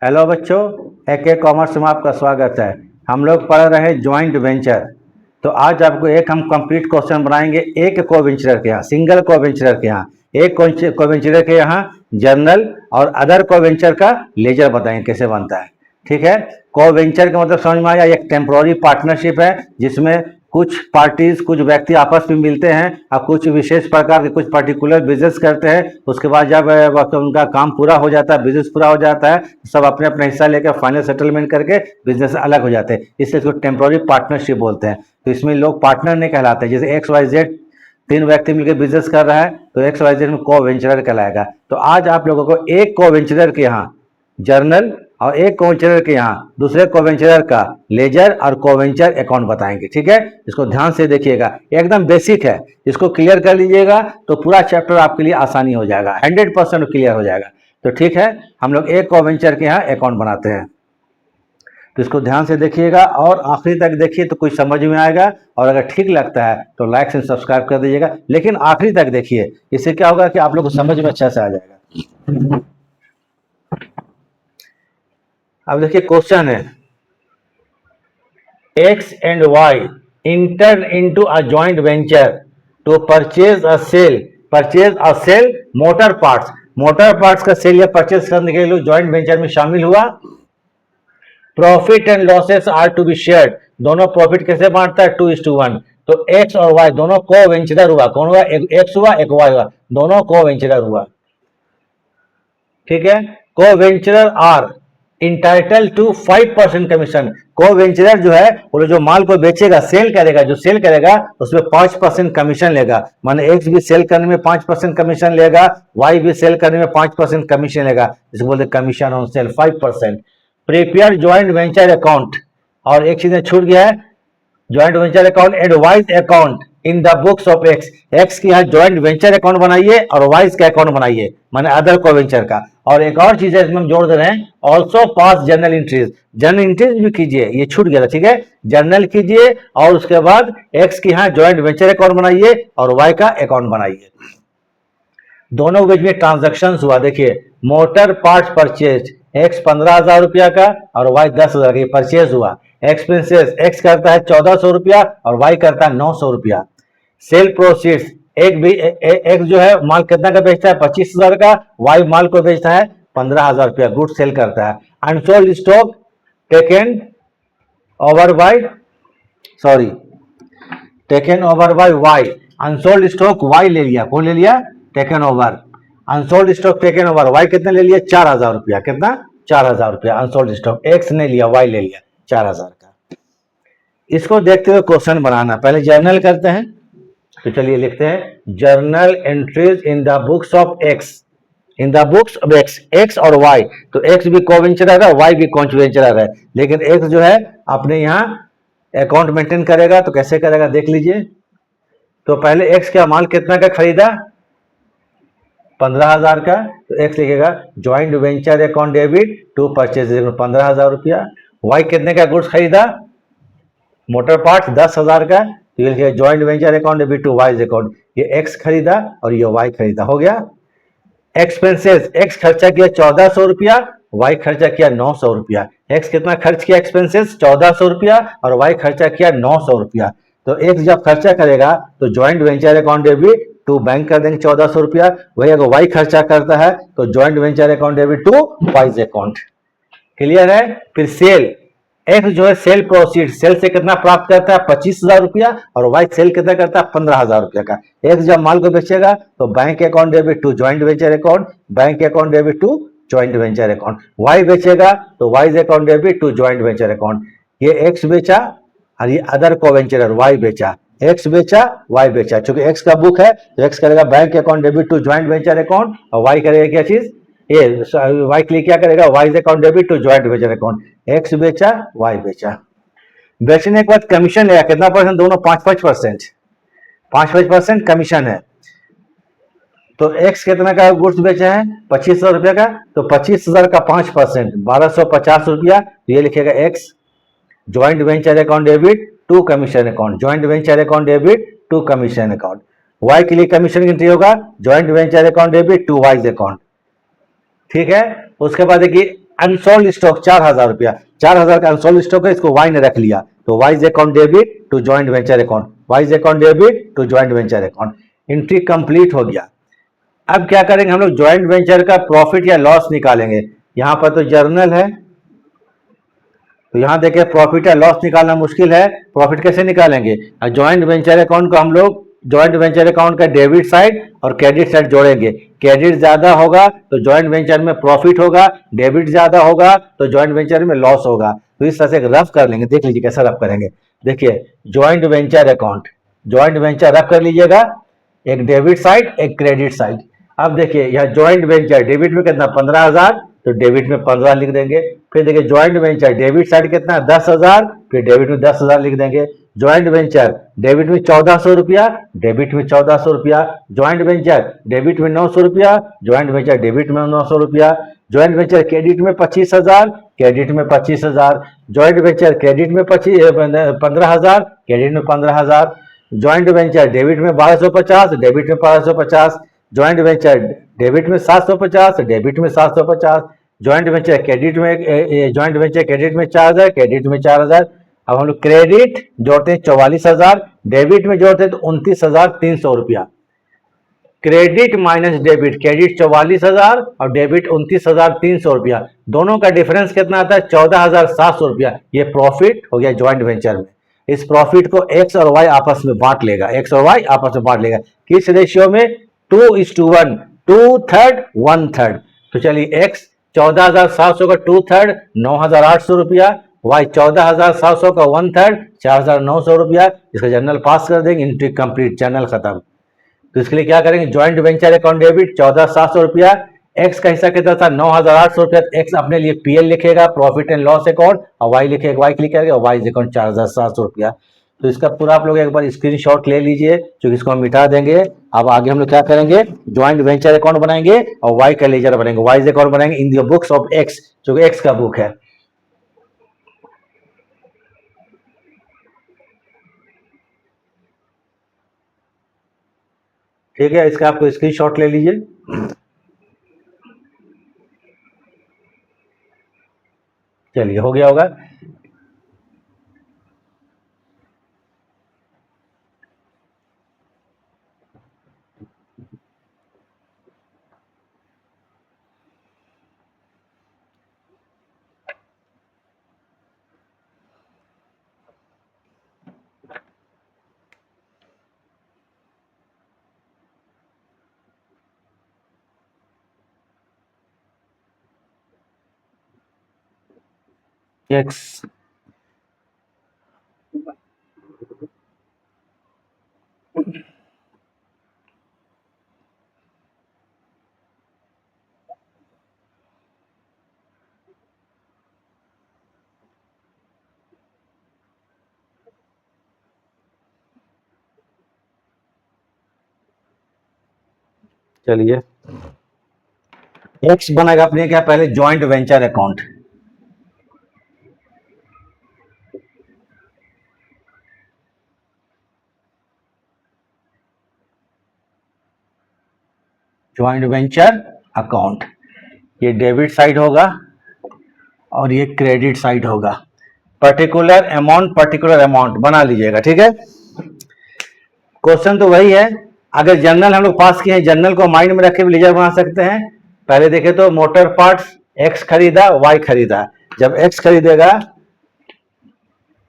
Hello बच्चों, AK commerce में आपका स्वागत है। हम लोग पढ़ रहे हैं ज्वाइंट वेंचर। तो आज आपको एक हम कंप्लीट क्वेश्चन बनाएंगे एक को वेंचर के यहाँ, सिंगल को वेंचर के यहाँ। एक को वेंचर के यहाँ जर्नल और अदर को वेंचर का लेजर बताएंगे कैसे बनता है। ठीक है, को वेंचर का मतलब समझ में आया, एक टेम्पोररी पार्टनरशिप है जिसमें कुछ पार्टीज, कुछ व्यक्ति आपस में मिलते हैं और कुछ विशेष प्रकार के कुछ पर्टिकुलर बिजनेस करते हैं। उसके बाद जब उनका काम पूरा हो जाता है, बिजनेस पूरा हो जाता है, सब अपने अपने हिस्सा लेकर फाइनल सेटलमेंट करके बिजनेस अलग हो जाते हैं, इसलिए इसको टेम्पोररी पार्टनरशिप बोलते हैं। तो इसमें लोग पार्टनर नहीं कहलाते। जैसे XYZ तीन व्यक्ति मिलकर बिजनेस कर रहा है तो XYZ में को वेंचरर कहलाएगा। तो आज आप लोगों को एक को वेंचरर के यहाँ जर्नल और एक कोवेंचरर के यहाँ दूसरे कोवेंचरर का लेजर और कोवेंचर अकाउंट बताएंगे। ठीक है, इसको ध्यान से देखिएगा, एकदम बेसिक है। इसको क्लियर कर लीजिएगा तो पूरा चैप्टर आपके लिए आसानी हो जाएगा, 100% क्लियर हो जाएगा। तो ठीक है, हम लोग एक कोवेंचर के यहाँ अकाउंट बनाते हैं। तो इसको ध्यान से देखिएगा और आखिरी तक देखिए तो कुछ समझ में आएगा, और अगर ठीक लगता है तो लाइक एंड सब्सक्राइब कर दीजिएगा, लेकिन आखिरी तक देखिए। इससे क्या होगा कि आप लोग को समझ में अच्छा से आ जाएगा। अब देखिए क्वेश्चन है, X and Y enter into a joint venture to purchase a sell motor parts का सेल या परचेज करने के लिए जॉइंट वेंचर में शामिल हुआ। Profit and losses are to be shared, दोनों प्रॉफिट कैसे बांटता है, 2:1। तो X और Y दोनों को वेंचरर हुआ। कौन हुआ, एक X हुआ एक Y हुआ, दोनों को वेंचरर हुआ। ठीक है, co venturer are entitled to 5% commission. Co venturer जो है वो जो माल को बेचेगा, सेल करेगा उसमें 5% कमीशन लेगा। माने X भी सेल करने में 5% कमीशन लेगा, Y भी सेल करने में 5% कमीशन लेगा, जिसको बोलते हैं commission on sale 5%। Prepare joint venture account, और एक चीज छूट गया है, joint venture account and wise account in the books of x की यहाँ ज्वाइंट वेंचर अकाउंट बनाइए और वाइज का अकाउंट बनाइए, माने अदर को वेंचर का। और एक और चीज है इसमें हम जोड़ दे रहे हैं, ऑल्सो पास जर्नल एंट्रीज भी कीजिए, ये छूट गया था। ठीक है, जर्नल कीजिए और उसके बाद एक्स की यहाँ ज्वाइंट वेंचर अकाउंट बनाइए और वाई का अकाउंट बनाइए। दोनों बीच में ट्रांजेक्शन हुआ, देखिए मोटर पार्ट परचेज, एक्स 15,000 रुपया का और वाई 10,000 का परचेज हुआ। एक्सपेंसेस, एक्स करता है 1400 रुपया और वाई करता है 900 रुपया। सेल प्रोसीड्स, एक जो है माल कितना का बेचता है, 25,000 का, वाई माल को बेचता है 15,000 रुपया, गुड सेल करता है। Unsold stock taken over by Y, unsold stock Y ले लिया, कौन ले लिया, taken over. Unsold stock taken over, Y कितना ले लिया, 4,000 रुपया, कितना, 4,000 रुपया अनसोल्ड स्टॉक, एक्स ने लिया, वाई ले लिया 4,000 का। इसको देखते हुए क्वेश्चन बनाना, पहले जर्नल करते हैं। तो चलिए लिखते हैं, journal entries in the books of x और वाई। तो एक्स भी कोवेंचरर है, वाई भी कोवेंचरर है, लेकिन एक्स जो है अपने यहाँ अकाउंट मेंटेन करेगा। तो कैसे करेगा देख लीजिए। तो पहले एक्स का माल कितना का खरीदा, 15,000 का, तो एक्स लिखेगा joint venture account debit to purchase 15,000 रुपया। वाई कितने का गुड्स खरीदा, मोटर पार्ट्स 10,000 का, तो ये लिखेगा joint venture account debit to Y account. ये एक्स खरीदा और ये वाई खरीदा, हो गया। एक्सपेंसेस, एक्स खर्चा किया 1400 रुपया, वाई खर्चा किया 900 रुपया। एक्स कितना खर्च किया एक्सपेंसेस, 1400 रुपया, और वाई खर्चा किया 900 रुपया। तो एक्स जब खर्चा करेगा तो joint venture account debit to bank कर देंगे 1400 रुपया। वही अगर वाई खर्चा करता है तो joint venture account debit to Y's account. Clear है। फिर सेल, एक्स जो है सेल प्रोसीड, सेल से कितना प्राप्त करता है, 25,000 रुपया, और वाई सेल कितना करता है, 15,000 रुपया का। एक्स जब माल को बेचेगा तो bank account debit to joint venture account, bank account debit to joint venture account. Y बेचेगा तो Y's account debit to joint venture account. ये एक्स बेचा और ये अदर को वेंचरर वाई बेचा, एक्स बेचा वाई बेचा। चूंकि एक्स का बुक है तो एक्स करेगा bank account debit to joint venture account, और वाई करेगा क्या चीज, ये वाई के लिए क्या करेगा, Y's account debit to joint venture account. X बेचा वाई बेचा, बेचने के बाद कमीशन लेगा कितना परसेंट, दोनों 5-5% कमीशन है। तो एक्स कितना का गुड्स बेचा है, 25,000 रुपया का, तो 25,000 का 5% 1,250 रुपया। तो ये लिखेगा X joint venture account debit to commission account, joint venture account debit to commission account. Y के लिए कमीशन एंट्री होगा joint venture account debit to Y's account. ठीक है। उसके बाद देखिए अनसोल्ड स्टॉक 4,000 रुपया, 4,000 का अनसोल्ड स्टॉक है, इसको वाई ने रख लिया, तो Y's account debit to joint venture account, Y's account debit to joint venture account. Entry complete हो गया। अब क्या करेंगे हम लोग, ज्वाइंट वेंचर का प्रॉफिट या लॉस निकालेंगे। यहां पर तो जर्नल है, तो यहां देखिए प्रॉफिट या लॉस निकालना मुश्किल है, प्रॉफिट कैसे निकालेंगे। ज्वाइंट वेंचर अकाउंट को हम लोग ज्वाइंट वेंचर अकाउंट का डेबिट साइड और क्रेडिट साइड जोड़ेंगे। क्रेडिट ज्यादा होगा तो ज्वाइंट वेंचर में प्रॉफिट होगा, डेबिट ज्यादा होगा तो ज्वाइंट वेंचर में लॉस होगा। तो इस तरह से रफ कर लेंगे, देख लीजिए कैसा रफ करेंगे। देखिए joint venture account, joint venture rough कर लीजिएगा, एक डेबिट साइड एक क्रेडिट साइड। अब देखिए यह ज्वाइंट वेंचर डेबिट में कितना 15,000, तो डेबिट में 15 लिख देंगे। फिर देखिए ज्वाइंट वेंचर डेबिट साइड कितना 10,000, फिर डेबिट में 10,000 लिख देंगे। ज्वाइंट वेंचर डेबिट में 1,400 रुपया, डेबिट में 1,400 रुपया। ज्वाइंट वेंचर डेबिट में 900 रुपया, ज्वाइंट वेंचर डेबिट में 900 रुपया। ज्वाइंट वेंचर क्रेडिट में 25,000, क्रेडिट में 25,000। ज्वाइंट वेंचर क्रेडिट में 15,000, क्रेडिट में 15,000। ज्वाइंट वेंचर डेबिट में 1250, डेबिट में 1250। ज्वाइंट वेंचर डेबिट में 750, डेबिट में 750। ज्वाइंट वेंचर क्रेडिट में ज्वाइंट वेंचर क्रेडिट में 4,000, क्रेडिट में 4,000। अब हम लोग क्रेडिट जोड़ते हैं 44,000, डेबिट में जोड़ते हैं तो 29,300 रुपया। क्रेडिट माइनस डेबिट, क्रेडिट 44,000 और डेबिट 29,300 रुपया, दोनों का डिफरेंस कितना आता है 14,700 रुपया। ये प्रॉफिट हो गया ज्वाइंट वेंचर में। इस प्रॉफिट को एक्स और वाई आपस में बांट लेगा, एक्स और वाई आपस में बांट लेगा। किस रेशियो में, 2:1, 2/3 1/3। तो चलिए एक्स 14,700 का 2/3 9,800 रुपया, वाई 14,700 का 1/3 4,900 रुपया। इसका जर्नल पास कर देंगे, एंट्री कंप्लीट, जर्नल खत्म। तो इसके लिए क्या करेंगे, ज्वाइंट वेंचर अकाउंट डेबिट 14,700 रुपया, एक्स का हिस्सा कितना था 9,800 रुपया, एक्स अपने लिए पीएल लिखेगा, प्रॉफिट एंड लॉस अकाउंट, और वाई लिखेगा, वाई क्लिक करेगा, और वाई अकाउंट 4,700 रुपया। तो इसका पूरा आप लोग एक बार स्क्रीनशॉट ले लीजिए, जो इसको हम मिटा देंगे। अब आगे हम लोग क्या करेंगे, ज्वाइंट वेंचर अकाउंट बनाएंगे और वाई का लेजर बनाएंगे, वाई अकाउंट बनाएंगे in the books of x, जो एक्स का बुक है। ठीक है, इसका आपको स्क्रीनशॉट ले लीजिए। चलिए हो गया होगा। एक्स चलिए एक्स बनेगा अपने क्या, पहले joint venture account, joint venture account, ये डेबिट साइड होगा और ये क्रेडिट साइड होगा। पर्टिकुलर अमाउंट बना लीजिएगा, ठीक है। क्वेश्चन तो वही है, अगर जनरल हम लोग पास किए हैं, जनरल को माइंड में रखे लेजर बना सकते हैं। पहले देखे तो मोटर पार्ट्स एक्स खरीदा, वाई खरीदा। जब एक्स खरीदेगा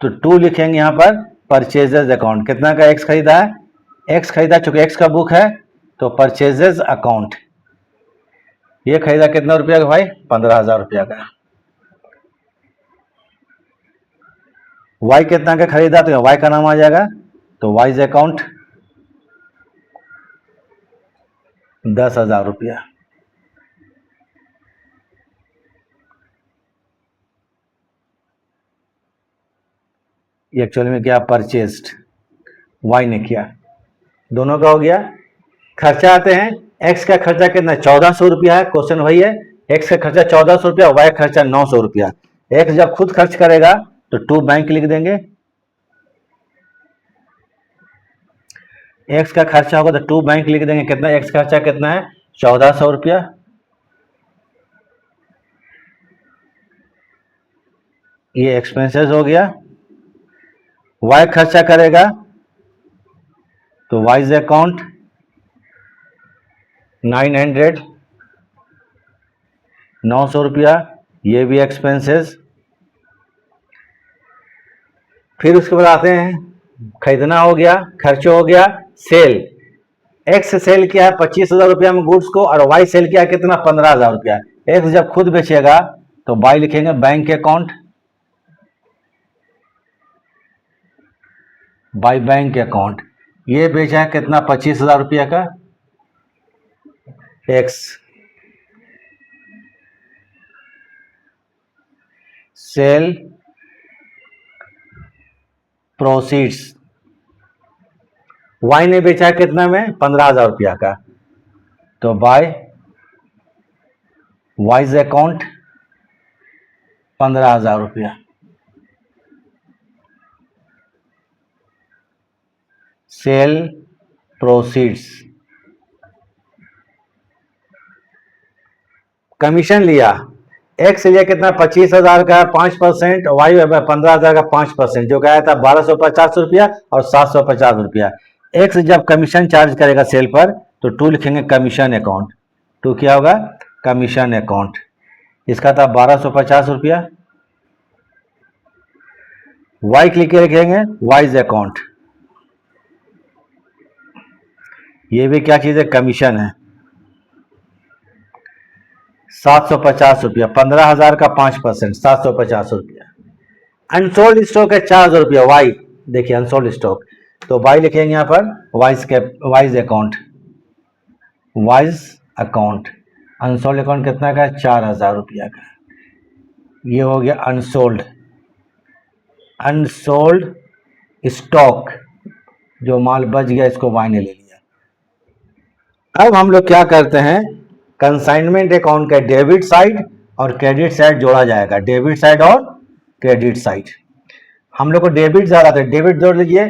तो 2 लिखेंगे यहां पर, परचेजेज अकाउंट, कितना का एक्स खरीदा है, एक्स खरीदा, चूंकि एक्स का बुक है तो परचेजेज अकाउंट। ये खरीदा कितना रुपया का भाई, 15,000 रुपया का। वाई कितना का खरीदा, तो वाई का नाम आ जाएगा, तो वाइज अकाउंट 10,000 रुपया। एक्चुअल में क्या, परचेस्ड, वाई ने किया, दोनों का हो गया। खर्चा आते हैं, एक्स का खर्चा कितना 1,400 रुपया है, क्वेश्चन वही है। एक्स का खर्चा 1,400 रुपया, वाई खर्चा 900 रुपया। एक्स जब खुद खर्च करेगा तो 2 बैंक लिख देंगे, एक्स का खर्चा होगा तो 2 बैंक लिख देंगे। कितना एक्स खर्चा कितना है 1,400 रुपया। ये एक्सपेंसेस हो गया। वाई खर्चा करेगा तो वाइज अकाउंट 900, 900 रुपया, ये भी एक्सपेंसेस। फिर उसके बाद आते हैं, खरीदना हो गया, खर्च हो गया। सेल, एक्स सेल किया है 25,000 रुपया में गुड्स को, और वाई सेल किया कितना 15,000 रुपया। एक्स जब खुद बेचेगा तो वाई लिखेंगे bank account, by bank account. ये बेचा है कितना 25,000 रुपया का एक्स। सेल प्रोसीड्स, वाई ने बेचा है कितना में 15,000 रुपया का, तो बाय वाइज अकाउंट 15,000 रुपया। Sale proceeds. कमीशन लिया, एक्स लिया कितना 25,000 का 5%, वाई 15,000 का 5%, जो गया था 1,250 रुपया और 750 रुपया। एक्स जब कमीशन चार्ज करेगा सेल पर तो टू लिखेंगे कमीशन अकाउंट, टू क्या होगा कमीशन अकाउंट। इसका था 1,250 रुपया। वाई क्लिक लिखेंगे वाइज अकाउंट, ये भी क्या चीज है कमीशन है, 750 रुपया, 15,000 का 5%, 750 रुपया। अनसोल्ड स्टॉक है 4,000 रुपया, वाई देखिए अनसोल्ड स्टॉक, तो वाई लिखेंगे यहाँ पर wise account, Y's account. Unsold account कितना का है 4,000 रुपया का। ये हो गया अनसोल्ड, अनसोल्ड स्टॉक, जो माल बच गया इसको वाई ने ले लिया। अब हम लोग क्या करते हैं, कंसाइनमेंट अकाउंट का डेबिट साइड और क्रेडिट साइड जोड़ा जाएगा, डेबिट साइड और क्रेडिट साइड। हम लोग को डेबिट ज्यादा था, डेबिट जोड़ लीजिए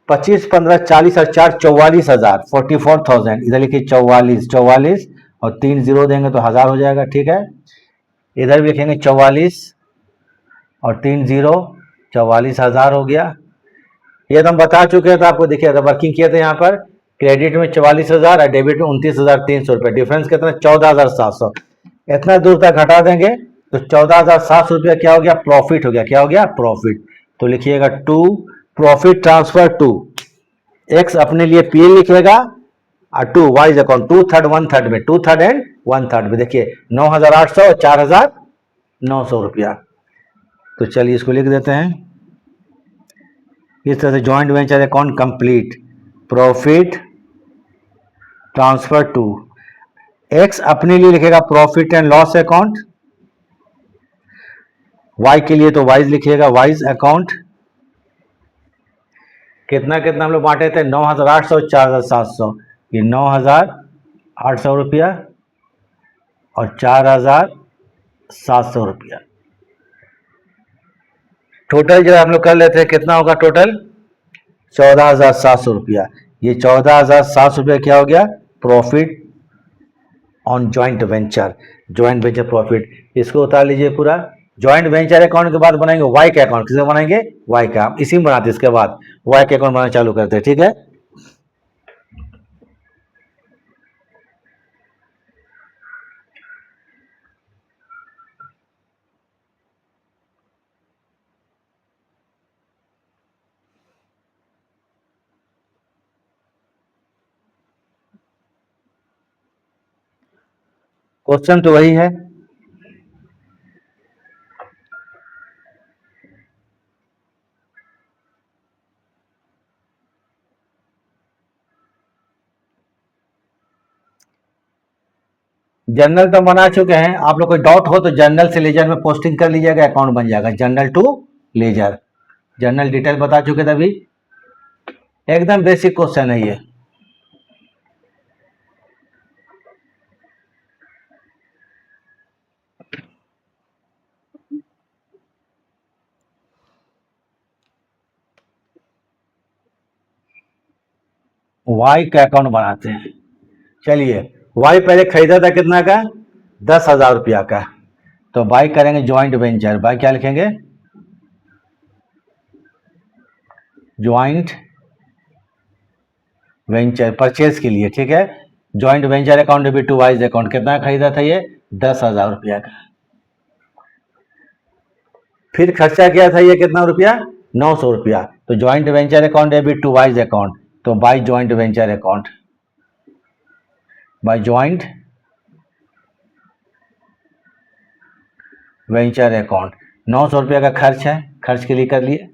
25, 15, 40 और 4 44,000, 44,000। इधर लिखिए 44, 44 और 3 जीरो देंगे तो 1,000 हो जाएगा, ठीक है। इधर भी लिखेंगे 44 और 3 जीरो, 44,000 हो गया। ये तो हम बता चुके हैं, तो आपको देखिए वर्किंग किए थे यहाँ पर, क्रेडिट में 44,000 और डेबिट में 29,300 रुपये, डिफरेंस कितना 14,700। इतना दूर तक घटा देंगे तो 14,700 रुपया क्या हो गया प्रॉफिट हो गया, क्या हो गया प्रॉफिट। तो लिखिएगा to profit transfer to, X अपने लिए पीएल लिखेगा और टू वाइज अकाउंट, 2/3 1/3 में, 2/3 एंड 1/3 में। देखिए 9,800 और 4,900 रुपया। तो चलिए इसको लिख देते हैं इस तरह से, joint venture account complete, profit transfer to, X अपने लिए लिखेगा profit and loss account, Y के लिए तो वाइज लिखिएगा वाइज अकाउंट। कितना कितना हम लोग बांटे थे 9,800 4,700, ये 9,800 रुपया और 4,700 रुपया। टोटल जो हम लोग कर लेते हैं कितना होगा टोटल 14,700 रुपया। ये 14,700 रुपया क्या हो गया profit on joint venture, joint venture profit. इसको उतार लीजिए पूरा। ज्वाइंट वेंचर अकाउंट के बाद बनाएंगे वाई का अकाउंट, किसका बनाएंगे वाई का, इसी में बनाते इसके बाद वाई का अकाउंट बनाना चालू करते हैं, ठीक है। क्वेश्चन तो वही है, जनरल तो बना चुके हैं। आप लोग कोई डाउट हो तो जनरल से लेजर में पोस्टिंग कर लीजिएगा, अकाउंट बन जाएगा journal to ledger. Journal detail बता चुके थे अभी, एकदम बेसिक क्वेश्चन है ये। वाई का अकाउंट बनाते हैं। चलिए वाई पहले खरीदा था कितना का 10,000 रुपया का, तो बाई करेंगे ज्वाइंट वेंचर, बाई क्या लिखेंगे ज्वाइंट वेंचर परचेज के लिए, ठीक है। Joint venture account debit to Y's account, कितना खरीदा था ये? 10,000 रुपया का। फिर खर्चा किया था ये कितना रुपया? 900 रुपया। तो joint venture account debit to Y's account, तो by joint venture account, by joint venture account 900 रुपया का खर्च है, खर्च के लिए कर लिए।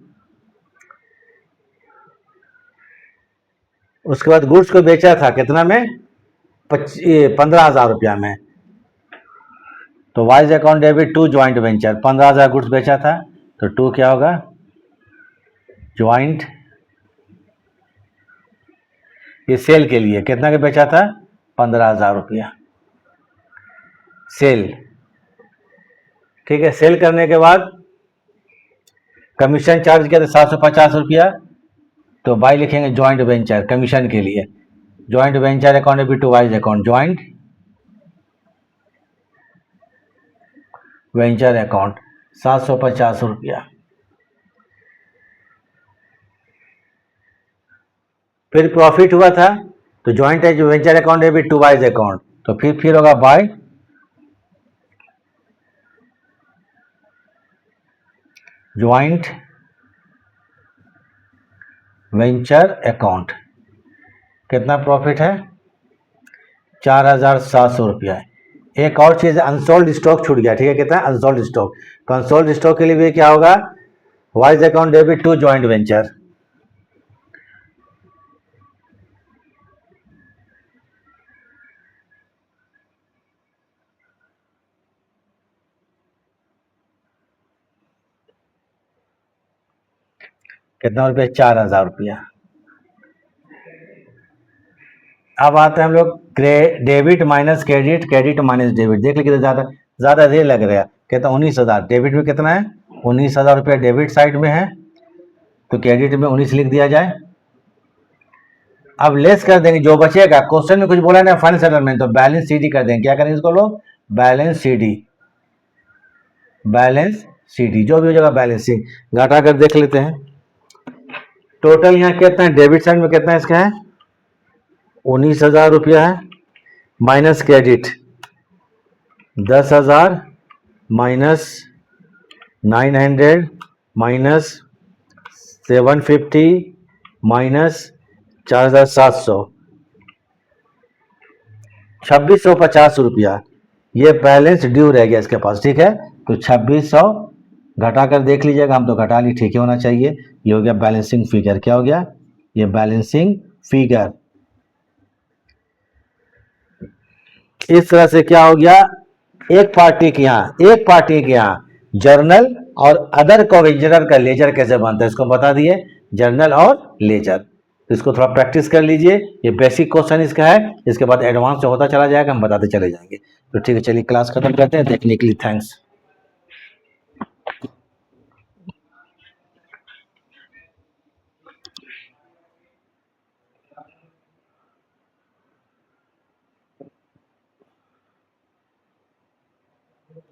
उसके बाद गुड्स को बेचा था कितना में? 15,000 रुपया में। तो Y's account debit to joint venture, 15,000 goods बेचा था, तो टू क्या होगा? ज्वाइंट, ये सेल के लिए कितना का बेचा था? 15,000 रुपया सेल, ठीक है। सेल करने के बाद कमीशन चार्ज किया था 750 रुपया, तो बाय लिखेंगे ज्वाइंट वेंचर कमीशन के लिए, joint venture account debit to Y's account, joint venture account 750 रुपया। फिर प्रॉफिट हुआ था, तो joint venture account debit to Y's account, तो फिर होगा बाय ज्वाइंट वेंचर अकाउंट। कितना प्रॉफिट है? 4,700 रुपया। एक और चीज, अनसोल्ड स्टॉक छूट गया, ठीक है। कितना? Unsold stock. तो अनसोल्ड स्टॉक के लिए भी क्या होगा? Y's account debit to joint venture, कितना रुपया? 4,000 रुपया। अब आते हैं हम लोग debit minus credit, credit minus debit. देख लीजिए ज्यादा देर लग रहा है। कहता 19,000, डेबिट में कितना है? 19,000 रुपया डेबिट साइड में है, तो क्रेडिट में 19 लिख दिया जाए। अब लेस कर देंगे जो बचेगा, क्वेश्चन में कुछ बोला ना फाइनल सेटलमेंट, तो बैलेंस सीडी कर देंगे। क्या करेंगे इसको लोग? बैलेंस सीडी, बैलेंस सीडी जो भी हो जाएगा बैलेंस सी घटा कर देख लेते हैं। टोटल यहाँ कितना है? डेबिट साइड में कितना है इसका है? 19,000 रुपया है, minus credit 10,000, minus 900, minus 750, minus 4,700, 2,650 रुपया। ये बैलेंस ड्यू रह गया इसके पास, ठीक है। तो 2,600 घटा कर देख लीजिएगा, हम तो घटा ली, ठीक ही होना चाहिए। ये हो गया बैलेंसिंग फिगर। क्या हो गया? ये बैलेंसिंग फिगर। इस तरह से क्या हो गया? एक पार्टी के यहाँ जर्नल और अदर कॉवेंजरर का लेजर कैसे बनता है इसको बता दिए, जर्नल और लेजर। तो इसको थोड़ा प्रैक्टिस कर लीजिए, ये बेसिक क्वेश्चन इसका है। इसके बाद एडवांस जो होता चला जाएगा हम बताते चले जाएंगे। तो ठीक है, चलिए क्लास खत्म करते हैं। देखने के लिए थैंक्स।